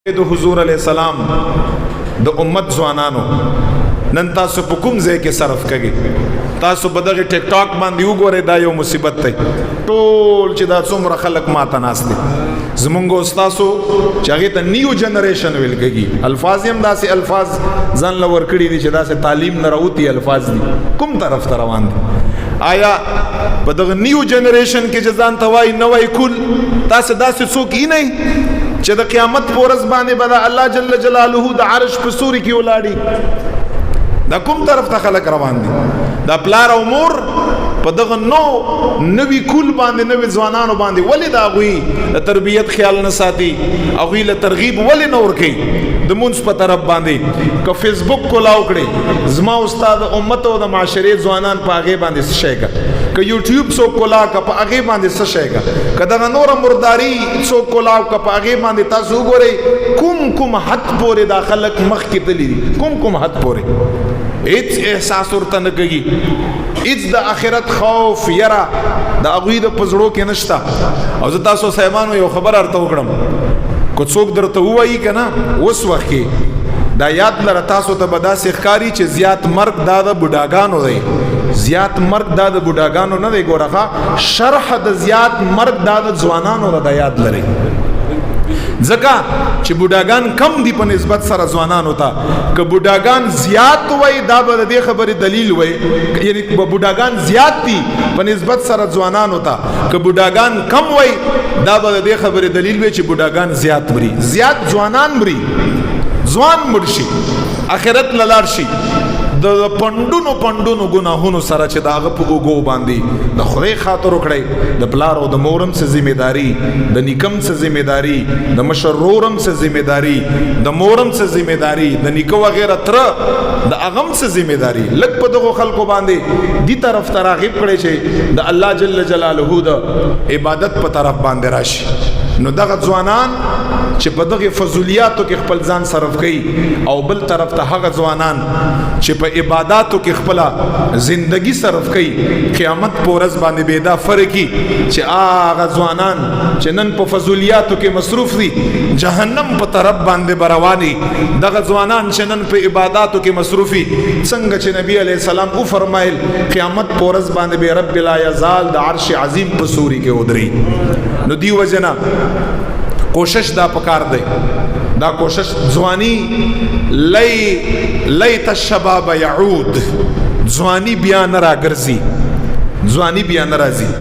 د حضور علیہ السلام د امت ځوانانو نن تاسو په کوم ځای کې صرف کړي؟ تاسو په دغه ټیک ټاک باندې وګورئ، دا یو مصیبت دی. ټول چې دا څومره خلک ماته ناست دي زمونږ استاسو چې هغې ته نیو جنریشن ویل کېږي، الفاظ هم داسې الفاظ ځان له ورکړي دي چې داسې تعلیم نه راوتي الفاظ دي. کوم طرف ته روان دي؟ آیا په دغه نیو جنریشن کې چې ځان ته وایي نوی کول، تاسې داسې څوک یې نه چې د قیامت په ورځ باندې به د الله جل جلاله د عرش په سوري کې ولاړي؟ دا کوم طرف ته خلک روان دي؟ دا پلار او مور په دغه نوی کول باندې، نوی ځوانانو باندې ولې د هغوی د تربیت خیال نه ساتي؟ هغوی له ترغیب ولې نه ورکوي د مونځ په طرف باندې؟ که فیسبوک کولاو کړي زما استاد امت او د معاشرې ځوانان په هغې باندې څه شی که؟ که یوټیوب څوک کولاو که په هغې باندې څه شی که؟ که دغه نوره مرداري څوک کولاو که په هغې باندې تاسو وګورئ کوم حد پورې دا خلک مخکې تللي دي، کوم حد پورې هیڅ احساس ورته نه کوي، هیڅ د آخرت خوف یره د هغوی د په زړو کې نشته. او زه تاسو صاحبانو یو خبر ورته وکړم، که څوک درته ووایي که نه اوس وخت کې دا یاد لره تاسو ته به داسې ښکاري چې زیات مرګ دا د بوډاګانو دی، زیات مرګ دا د بوډاګانو نه دی. ګوره شرح د زیات مرګ دا د ځوانانو ده، دا یاد لرئ. ځکه چې بوډاګان کم دي په نسبت سره ځوانانو ته. که بوډاګان زیات وای دا به د دې خبرې دلیل وای، یعنی بوډاګان زیات دي په نسبت سره ځوانانو ته، که بوډاګان کم وای دا به د دې خبرې دلیل وای چې بوډاګان زیات مري. زیات ځوانان مري، ځوان مړ شي آخرت لاړ شي د پندونو ګناهونو سره چې د هغه په اوږو باندې د خدای خاطر وکړئ. د پلار او د مورم څه ذمېداري، د نیکم څه ذمېداري، د مشر ورورم څه ذمېداري، د مورم څه ذمېداري، د نیکه وغیره تره د هغه هم څه ذمېداري. لږ په دغو خلکو باندې دې طرف ته راغب کړئ چې د الله جل جلاله د عبادت په طرف باندې راشي. نو دغه ځوانان چې په دغه فضولیاتو کې خپل ځان صرف کوي، او بل طرف ته هغه ځوانان چې په عباداتو کې خپل زندگی صرف کوي، قیامت په ورځ باندې به دا فرق کی چې هغه ځوانان چې نن په فضولیاتو کې مصروف دي جهنم په طرف باندې برواني، دغه ځوانان چې نن په عباداتو کې مصروفي څنګه چې نبی علیہ السلام او فرمایل قیامت په ورځ باندې به رب لا یزال د عرش عظیم په سوري کې ودري. نو دی وجنا کوشش دا پکار دی، دا کوشش ځواني لیت الشباب یعود، ځواني بیا نه راګرځي، ځواني بیا نه راځي.